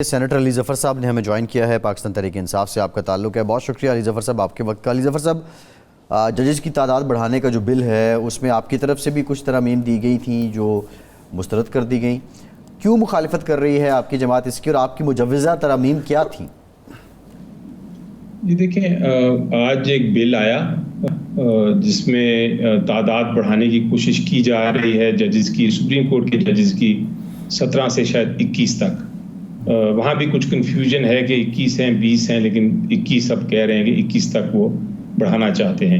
Senator Ali Zafar صاحب نے ہمیں جوائن کیا ہے، پاکستان تحریک انصاف سے آپ کا تعلق ہے. بہت شکریہ علی ظفر صاحب آپ کے وقت کا. علی ظفر صاحب، ججز کی تعداد بڑھانے کا جو بل ہے اس میں آپ کی طرف سے بھی کچھ ترامیم دی گئی تھیں جو مسترد کر دی گئیں. کیوں مخالفت کر رہی ہے آپ کی جماعت اس کی، اور آپ کی مجوزہ ترامیم کیا تھیں؟ جی دیکھیں، آج ایک بل آیا جس میں تعداد بڑھانے کی کوشش کی جا رہی ہے ججز کی، سپریم کورٹ کے ججز کی 17 سے شاید 21 تک. وہاں بھی کچھ کنفیوژن ہے کہ 21 ہیں 20 ہیں، لیکن 21 سب کہہ رہے ہیں کہ 21 تک وہ بڑھانا چاہتے ہیں.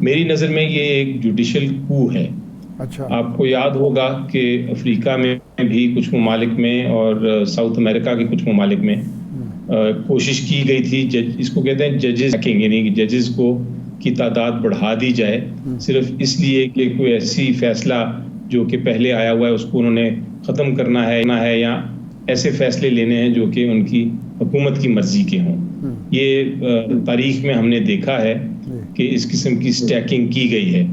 میری نظر میں یہ ایک جوڈیشل کو ہے. اچھا، آپ کو یاد ہوگا کہ افریقہ میں بھی کچھ ممالک میں اور ساؤتھ امریکہ کے کچھ ممالک میں کوشش کی گئی تھی، اس کو کہتے ہیں ججز ہیکنگ، یعنی کہ ججز کو کی تعداد بڑھا دی جائے صرف اس لیے کہ کوئی ایسی فیصلہ جو کہ پہلے آیا ہوا ہے اس کو انہوں نے ختم کرنا ہے یا ایسے فیصلے لینے ہیں جو کہ ان کی حکومت کی مرضی کے ہوں. یہ تاریخ میں ہم نے دیکھا ہے کہ اس قسم کی سٹیکنگ کی گئی ہے.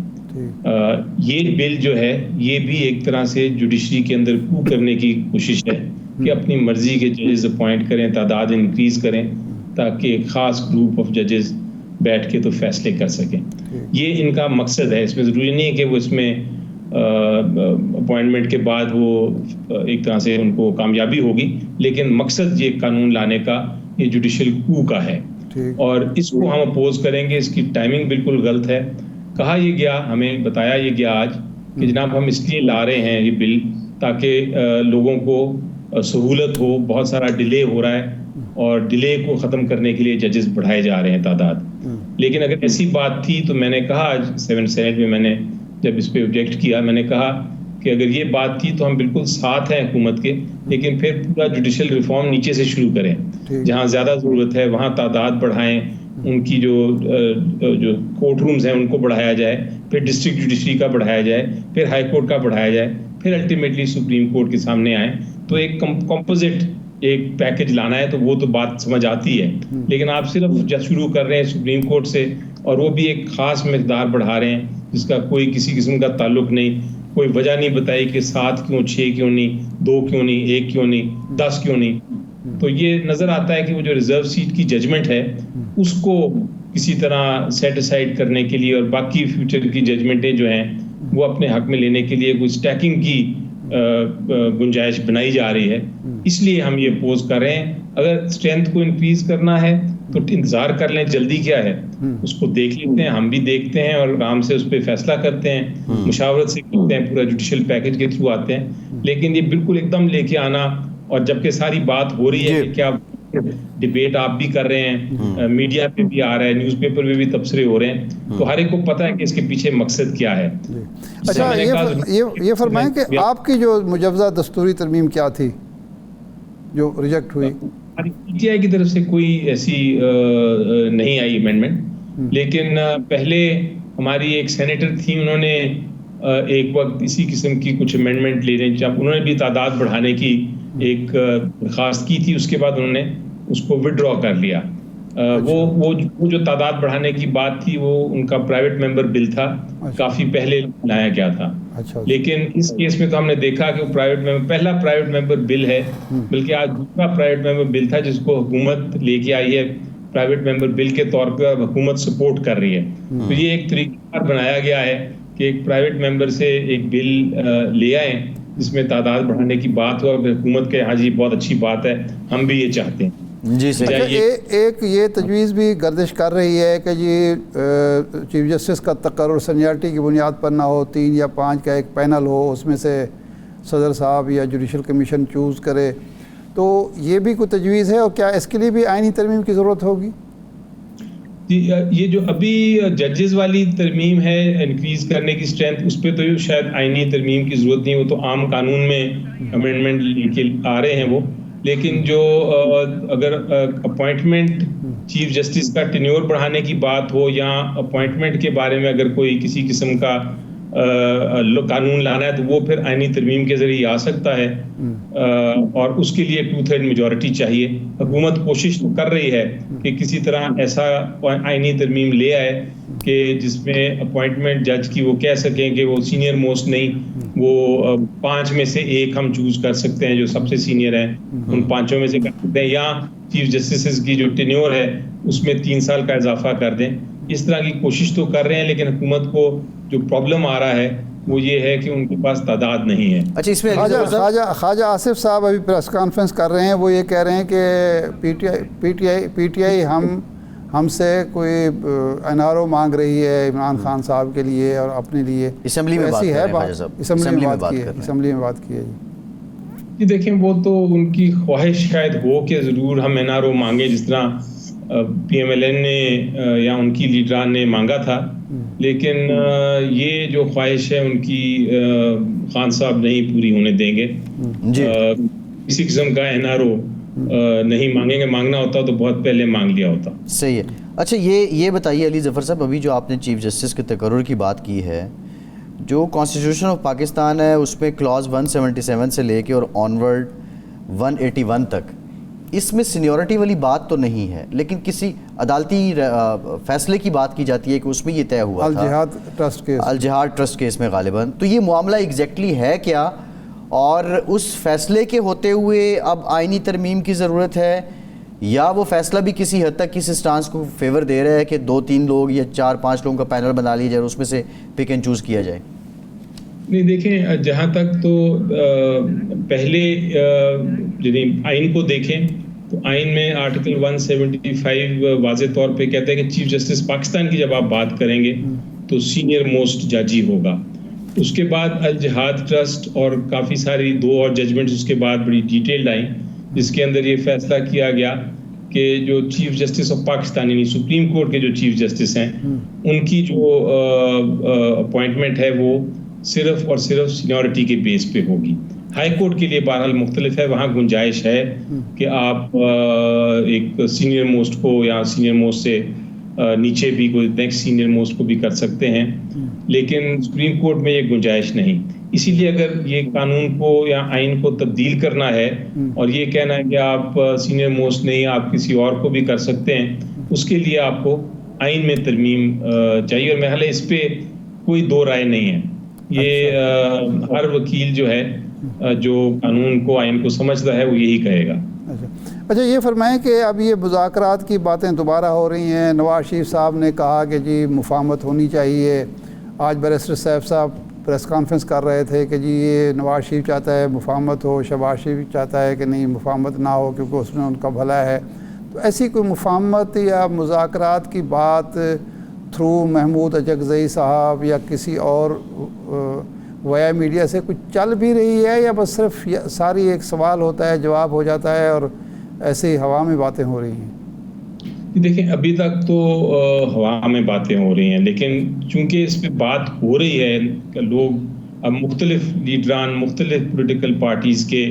یہ بل جو ہے یہ بھی ایک طرح سے جوڈیشری کے اندر کو کرنے کی کوشش ہے کہ اپنی مرضی کے ججز اپوائنٹ کریں، تعداد انکریز کریں تاکہ ایک خاص گروپ آف ججز بیٹھ کے تو فیصلے کر سکیں. یہ ان کا مقصد ہے. اس میں ضروری نہیں ہے کہ وہ اس میں اپوائنٹمنٹ کے بعد وہ ایک طرح سے ان کو کامیابی ہوگی، لیکن مقصد یہ قانون لانے کا یہ جوڈیشل کو کا ہے اور اس کو ہم اپوز کریں گے. اس کی ٹائمنگ بالکل غلط ہے. کہا یہ گیا، ہمیں بتایا یہ گیا آج کہ جناب ہم اس لیے لا رہے ہیں یہ بل تاکہ لوگوں کو سہولت ہو. بہت سارا ڈیلے ہو رہا ہے اور ڈیلے کو ختم کرنے کے لیے ججز بڑھائے جا رہے ہیں تعداد. لیکن اگر ایسی بات تھی تو میں نے کہا آج 7 سینٹ میں میں نے جب اس پہ آبجیکٹ کیا، میں نے کہا کہ اگر یہ بات تھی تو ہم بالکل ساتھ ہیں حکومت کے، لیکن پھر پورا جوڈیشل ریفارم نیچے سے شروع کریں. جہاں زیادہ ضرورت ہے وہاں تعداد بڑھائیں، ان کی جو کورٹ رومز ہیں ان کو بڑھایا جائے، پھر ڈسٹرکٹ جوڈیشری کا بڑھایا جائے، پھر ہائی کورٹ کا بڑھایا جائے، پھر الٹیمیٹلی سپریم کورٹ کے سامنے آئیں. تو ایک کمپوزٹ ایک پیکج لانا ہے تو وہ تو بات سمجھ آتی ہے. لیکن آپ صرف شروع کر رہے ہیں سپریم کورٹ سے اور وہ بھی ایک خاص مقدار بڑھا رہے ہیں جس کا کوئی کسی قسم کا تعلق نہیں. کوئی وجہ نہیں بتائی کہ 7 کیوں، 6 کیوں نہیں، 2 کیوں نہیں، 1 کیوں نہیں، 10 کیوں نہیں. تو یہ نظر آتا ہے کہ وہ جو ریزرو سیٹ کی ججمنٹ ہے اس کو کسی طرح سیٹ اسائڈ کرنے کے لیے اور باقی فیوچر کی ججمنٹیں جو ہیں وہ اپنے حق میں لینے کے لیے کوئی سٹیکنگ کی گنجائش بنائی جا رہی ہے. اس لیے ہم یہ اپوز کر رہے ہیں. اگر اسٹرینتھ کو انکریز کرنا ہے تو انتظار کر لیں، جلدی کیا ہے، اس کو دیکھ لیتے ہیں، ہم بھی دیکھتے ہیں اور آرام سے اس پہ فیصلہ کرتے ہیں، مشاورت سے کرتے ہیں، پورا جوڈیشل پیکج کے تھرو آتے ہیں. لیکن یہ بالکل ایک دم لے کے آنا، اور جبکہ ساری بات ہو رہی ہے کہ کیا ڈیبیٹ آپ بھی کر رہے ہیں، میڈیا پہ بھی آ رہا ہے، نیوز پیپر میں بھی تبصرے ہو رہے ہیں، تو ہر ایک کو پتہ ہے کہ اس کے پیچھے مقصد کیا ہے. اچھا، یہ فرمائیں کہ آپ کی جو مجوزہ دستوری ترمیم کیا تھی جو ریجیکٹ ہوئی؟ پی ٹی آئی کی طرف سے کوئی ایسی نہیں آئی امینڈمنٹ، لیکن پہلے ہماری ایک سینیٹر تھی، انہوں نے ایک وقت اسی قسم کی کچھ امینڈمنٹ لینے، جب انہوں نے بھی تعداد بڑھانے کی ایک درخواست کی تھی، اس کے بعد انہوں نے اس کو وڈرا کر لیا. وہ جو تعداد بڑھانے کی بات تھی وہ ان کا پرائیویٹ ممبر بل تھا، کافی پہلے لایا گیا تھا. لیکن اس کیس میں تو ہم نے دیکھا کہ پہلا پرائیویٹ ممبر بل ہے، بلکہ آج دوسرا پرائیویٹ ممبر بل تھا جس کو حکومت لے کے آئی ہے پرائیویٹ ممبر بل کے طور پہ، اور حکومت سپورٹ کر رہی ہے. تو یہ ایک طریقہ کار بنایا گیا ہے کہ ایک پرائیویٹ ممبر سے ایک بل لے آئیں جس میں تعداد بڑھانے کی بات ہو، اور حکومت کے ہاں جی بہت اچھی بات ہے، ہم بھی یہ چاہتے ہیں. جی صحیح. ایک یہ تجویز بھی گردش کر رہی ہے کہ جی چیف جسٹس کا تقرر سینیارٹی کی بنیاد پر نہ ہو، 3 یا 5 کا ایک پینل ہو، اس میں سے صدر صاحب یا جوڈیشل کمیشن چوز کرے. تو یہ بھی کوئی تجویز ہے، اور کیا اس کے لیے بھی آئینی ترمیم کی ضرورت ہوگی؟ یہ جو ابھی ججز والی ترمیم ہے انکریز کرنے کی اسٹرینتھ، اس پہ تو شاید آئینی ترمیم کی ضرورت نہیں، وہ تو عام قانون میں امینڈمنٹ لے کے آ رہے ہیں وہ. لیکن جو اگر اپوائنٹمنٹ چیف جسٹس کا ٹینیور بڑھانے کی بات ہو یا اپوائنٹمنٹ کے بارے میں اگر کوئی کسی قسم کا قانون لانا ہے تو وہ پھر آئینی ترمیم کے ذریعے آ سکتا ہے، اور اس کے لیے 2/3 میجورٹی چاہیے. حکومت کوشش تو کر رہی ہے کہ کسی طرح ایسا آئینی ترمیم لے آئے کہ جس میں اپوائنٹمنٹ جج کی وہ کہہ سکیں کہ وہ سینئر موسٹ نہیں، وہ 5 میں سے ایک ہم چوز کر سکتے ہیں جو سب سے سینئر ہیں، ان 5 میں سے کر سکتے ہیں، یا چیف جسٹسز کی جو ٹینیور ہے اس میں 3 سال کا اضافہ کر دیں. اس طرح کی کوشش تو کر رہے ہیں، لیکن حکومت کو جو پرابلم آ رہا ہے وہ یہ ہے کہ ان کے پاس تعداد نہیں ہے. اچھا، اس میں خواجہ آصف صاحب ابھی پریس کانفرنس کر رہے ہیں، وہ یہ کہہ رہے ہیں کہ پی ٹی آئی ہم سے کوئی NRO مانگ رہی ہے عمران خان صاحب کے لیے اور اپنے لیے. اسمبلی میں بات ہے اسمبلی میں بات کی ہے. جی دیکھیں، وہ تو ان کی خواہش شاید ہو کہ ضرور ہم NRO مانگیں، جس طرح PMLN نے یا ان کی لیڈران نے مانگا تھا، لیکن یہ جو خواہش ہے ان کی خان صاحب نہیں پوری ہونے دیں گے. کسی قسم کا NRO نہیں مانگیں گے. مانگنا ہوتا تو بہت پہلے مانگ لیا ہوتا. صحیح ہے. اچھا، یہ بتائیے علی ظفر صاحب، ابھی جو آپ نے چیف جسٹس کے تقرر کی بات کی ہے، جو کانسٹیٹیوشن آف پاکستان ہے اس میں کلاز 177 سے لے کے اور آنورڈ 181 تک اس میں سینیورٹی والی بات تو نہیں ہے، لیکن کسی عدالتی فیصلے کی بات کی جاتی ہے کہ اس میں یہ طے ہوا تھا الجہاد ٹرسٹ کیس میں غالباً. تو یہ معاملہ ایگزیکٹلی ہے کیا، اور اس فیصلے کے ہوتے ہوئے اب آئینی ترمیم کی ضرورت ہے، یا وہ فیصلہ بھی کسی حد تک کس اسٹانس کو فیور دے رہا ہے کہ 2-3 لوگ یا 4-5 لوگوں کا پینل بنا لیا جائے اور اس میں سے پک اینڈ چوز کیا جائے؟ نہیں، دیکھیں، جہاں تک تو پہلے آئین کو دیکھیں تو آئین میں آرٹیکل 175 واضح طور پہ کہتا ہے کہ چیف جسٹس پاکستان کی جب آپ بات کریں گے تو سینئر موسٹ جج ہی ہوگا. اس کے بعد الجہاد ٹرسٹ اور کافی ساری 2 اور ججمنٹس اس کے بعد بڑی ڈیٹیلڈ آئیں، جس کے اندر یہ فیصلہ کیا گیا کہ جو چیف جسٹس آف پاکستان یعنی سپریم کورٹ کے جو چیف جسٹس ہیں ان کی جو اپوائنٹمنٹ ہے وہ صرف اور صرف سینیورٹی کے بیس پہ ہوگی. ہائی کورٹ کے لیے بہرحال مختلف ہے، وہاں گنجائش ہے کہ آپ ایک سینئر موسٹ کو یا سینئر موسٹ سے نیچے بھی کوئی نیکسٹ سینئر موسٹ کو بھی کر سکتے ہیں، لیکن سپریم کورٹ میں یہ گنجائش نہیں. اسی لیے اگر یہ قانون کو یا آئین کو تبدیل کرنا ہے اور یہ کہنا ہے کہ آپ سینئر موسٹ نہیں آپ کسی اور کو بھی کر سکتے ہیں، اس کے لیے آپ کو آئین میں ترمیم چاہیے. اور محل اس پہ کوئی 2 رائے نہیں ہے. یہ ہر وکیل جو ہے جو قانون کو آئین کو سمجھتا ہے وہ یہی کہے گا. اچھا، یہ فرمائیں کہ اب یہ مذاکرات کی باتیں دوبارہ ہو رہی ہیں. نواز شریف صاحب نے کہا کہ جی مفاہمت ہونی چاہیے. آج بیرسٹر سیف صاحب پریس کانفرنس کر رہے تھے کہ جی یہ نواز شریف چاہتا ہے مفاہمت ہو، شہباز شریف چاہتا ہے کہ نہیں مفاہمت نہ ہو کیونکہ اس میں ان کا بھلا ہے. تو ایسی کوئی مفاہمت یا مذاکرات کی بات تھرو محمود اچکزئی صاحب یا کسی اور ویا میڈیا سے کچھ چل بھی رہی ہے، یا بس صرف ساری ایک سوال ہوتا ہے جواب ہو جاتا ہے اور ایسے ہی ہوا میں باتیں ہو رہی ہیں؟ دیکھیں، ابھی تک تو ہوا میں باتیں ہو رہی ہیں، لیکن چونکہ اس پہ بات ہو رہی ہے کہ لوگ مختلف لیڈران مختلف پولیٹیکل پارٹیز کے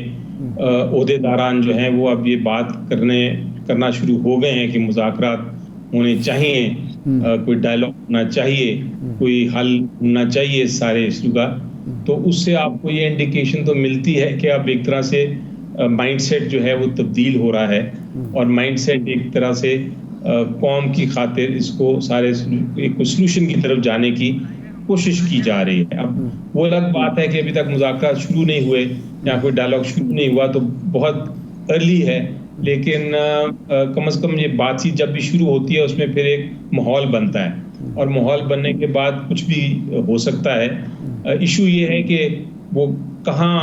عہدے داران جو ہیں وہ اب یہ بات کرنا شروع ہو گئے ہیں کہ مذاکرات ہونے چاہیے، کوئی ڈائلاگ ہونا چاہیے، کوئی حل ہونا چاہیے اس سارے ایشو کا. تو اس سے آپ کو یہ انڈیکیشن تو ملتی ہے کہ اب ایک طرح سے مائنڈ سیٹ جو ہے وہ تبدیل ہو رہا ہے، اور مائنڈ سیٹ ایک طرح سے قوم کی خاطر اس کو سارے ایک سلوشن کی طرف جانے کی کوشش کی جا رہی ہے. اب وہ الگ بات ہے کہ ابھی تک مذاکرات شروع نہیں ہوئے یا کوئی ڈائلاگ شروع نہیں ہوا تو بہت ارلی ہے، لیکن کم از کم یہ بات چیت جب بھی شروع ہوتی ہے اس میں پھر ایک ماحول بنتا ہے، اور ماحول بننے کے بعد کچھ بھی ہو سکتا ہے. ایشو یہ ہے کہ وہ کہاں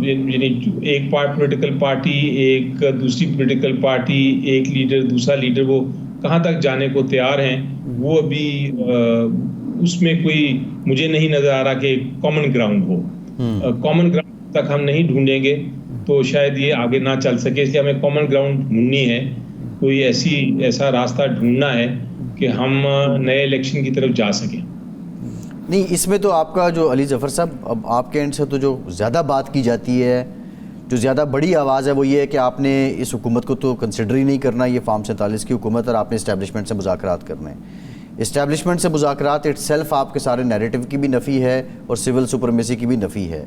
یعنی ایک پولیٹیکل پارٹی ایک دوسری پولیٹیکل پارٹی ایک لیڈر دوسرا لیڈر وہ کہاں تک جانے کو تیار ہیں، وہ ابھی اس میں کوئی مجھے نہیں نظر آ رہا کہ کامن گراؤنڈ ہو. کامن گراؤنڈ تک ہم نہیں ڈھونڈیں گے تو شاید یہ آگے نہ چل سکے. اس لیے ہمیں کامن گراؤنڈ ڈھونڈنی ہے، کوئی ایسا راستہ ڈھونڈنا ہے کہ ہم نئے الیکشن کی طرف جا سکیں. نہیں، اس میں تو آپ کا جو علی ظفر صاحب اب آپ کے اینڈ سے تو جو زیادہ بات کی جاتی ہے، جو زیادہ بڑی آواز ہے وہ یہ ہے کہ آپ نے اس حکومت کو تو کنسیڈر ہی نہیں کرنا، یہ فارم 47 کی حکومت، اور آپ نے اسٹیبلشمنٹ سے مذاکرات کرنے ہیں. اسٹیبلشمنٹ سے مذاکرات اٹ سیلف آپ کے سارے نیریٹو کی بھی نفی ہے اور سول سپرمیسی کی بھی نفی ہے.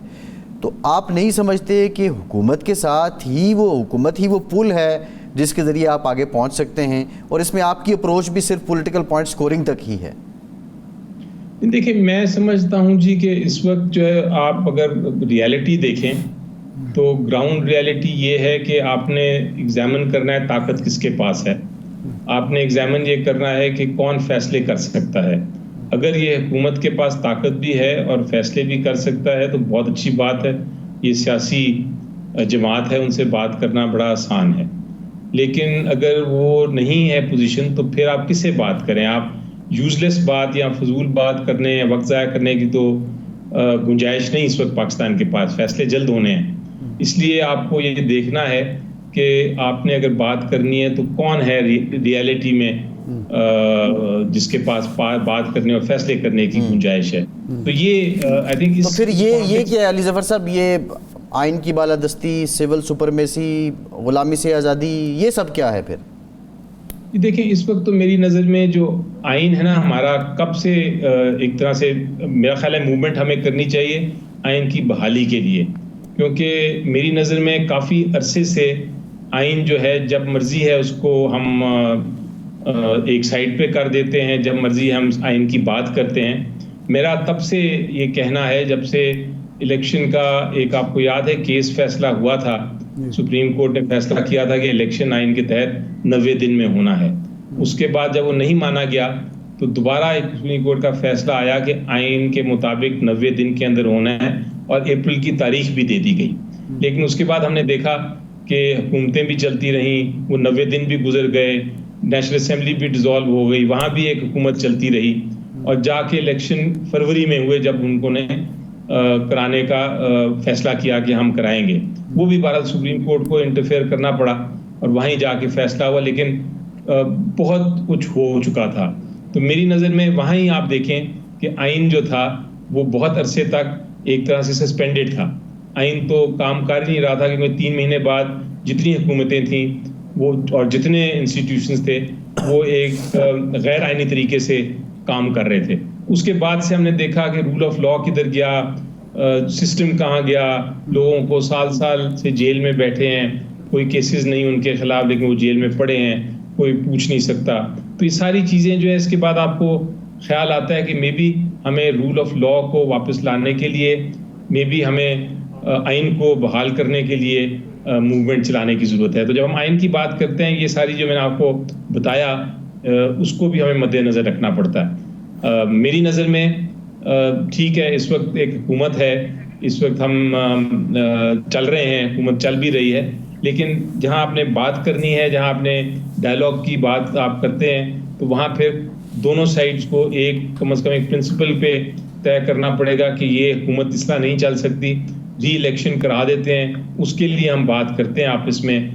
تو آپ نہیں سمجھتے کہ حکومت کے ساتھ ہی وہ پل ہے جس کے ذریعے آپ آگے پہنچ سکتے ہیں، اور اس میں آپ کی اپروچ بھی صرف پولیٹیکل پوائنٹ سکورنگ تک ہی ہے؟ دیکھیں میں سمجھتا ہوں جی کہ اس وقت جو ہے آپ اگر ریالٹی دیکھیں تو گراؤنڈ ریالٹی یہ ہے کہ آپ نے ایگزامن کرنا ہے طاقت کس کے پاس ہے. آپ نے ایگزامن یہ کرنا ہے کہ کون فیصلے کر سکتا ہے. اگر یہ حکومت کے پاس طاقت بھی ہے اور فیصلے بھی کر سکتا ہے تو بہت اچھی بات ہے. یہ سیاسی جماعت ہے, ان سے بات کرنا بڑا آسان ہے. لیکن اگر وہ نہیں ہے پوزیشن تو پھر آپ کس سے بات کریں؟ آپ یوزلیس بات یا فضول بات کرنے یا وقت ضائع کرنے کی تو گنجائش نہیں اس وقت پاکستان کے پاس. فیصلے جلد ہونے ہیں. اس لیے آپ کو یہ دیکھنا ہے کہ آپ نے اگر بات کرنی ہے تو کون ہے ریالٹی میں جس کے پاس بات کرنے اور فیصلے کرنے کی گنجائش ہے. تو یہ آئی تھنک تو پھر یہ کیا ہے علی ظفر صاحب, یہ آئین کی بالادستی, سول سپرمیسی, غلامی سے آزادی, یہ سب کیا ہے پھر؟ دیکھیں اس وقت تو میری نظر میں جو آئین ہے نا ہمارا, کب سے ایک طرح سے میرا خیال ہے موومنٹ ہمیں کرنی چاہیے آئین کی بحالی کے لیے, کیونکہ میری نظر میں کافی عرصے سے آئین جو ہے جب مرضی ہے اس کو ہم ایک سائڈ پہ کر دیتے ہیں, جب مرضی ہم آئین کی بات کرتے ہیں. میرا تب سے یہ کہنا ہے جب سے الیکشن کا ایک آپ کو یاد ہے کیس فیصلہ ہوا تھا, سپریم کورٹ نے فیصلہ کیا تھا کہ الیکشن آئین کے تحت 90 دن میں ہونا ہے. اس کے بعد جب وہ نہیں مانا گیا تو دوبارہ ایک سپریم کورٹ کا فیصلہ آیا کہ آئین کے مطابق 90 دن کے اندر ہونا ہے اور اپریل کی تاریخ بھی دے دی گئی. لیکن اس کے بعد ہم نے دیکھا کہ حکومتیں بھی چلتی رہیں, وہ 90 دن بھی گزر گئے, نیشنل اسمبلی بھی ڈیزالو ہو گئی, وہاں بھی ایک حکومت چلتی رہی, اور جا کے الیکشن فروری میں ہوئے جب ان کو نے کرانے کا فیصلہ کیا کہ ہم کرائیں گے. وہ بھی بہرحال سپریم کورٹ کو انٹرفیئر کرنا پڑا اور وہیں جا کے فیصلہ ہوا, لیکن بہت کچھ ہو چکا تھا. تو میری نظر میں وہاں ہی آپ دیکھیں کہ آئین جو تھا وہ بہت عرصے تک ایک طرح سے سسپینڈڈ تھا. آئین تو کام کر نہیں رہا تھا, کیونکہ 3 مہینے بعد جتنی حکومتیں تھیں وہ اور جتنے انسٹیٹیوشنز تھے وہ ایک غیر آئینی طریقے سے کام کر رہے تھے. اس کے بعد سے ہم نے دیکھا کہ رول آف لا کدھر گیا, سسٹم کہاں گیا, لوگوں کو سال سال سے جیل میں بیٹھے ہیں, کوئی کیسز نہیں ان کے خلاف لیکن وہ جیل میں پڑے ہیں, کوئی پوچھ نہیں سکتا. تو یہ ساری چیزیں جو ہے اس کے بعد آپ کو خیال آتا ہے کہ مے بی ہمیں رول آف لا کو واپس لانے کے لیے, مے بی ہمیں آئین کو بحال کرنے کے لیے موومنٹ چلانے کی ضرورت ہے. تو جب ہم آئین کی بات کرتے ہیں یہ ساری جو میں نے آپ کو بتایا اس کو بھی ہمیں مد نظر رکھنا پڑتا ہے. میری نظر میں ٹھیک ہے اس وقت ایک حکومت ہے, اس وقت ہم چل رہے ہیں, حکومت چل بھی رہی ہے, لیکن جہاں آپ نے بات کرنی ہے, جہاں آپ نے ڈائلاگ کی بات آپ کرتے ہیں تو وہاں پھر دونوں سائڈز کو ایک کم از کم ایک پرنسپل پہ طے کرنا پڑے گا کہ یہ حکومت اس طرح نہیں چل سکتی, ری الیکشن کرا دیتے ہیں, اس کے لیے ہم بات کرتے ہیں آپس میں.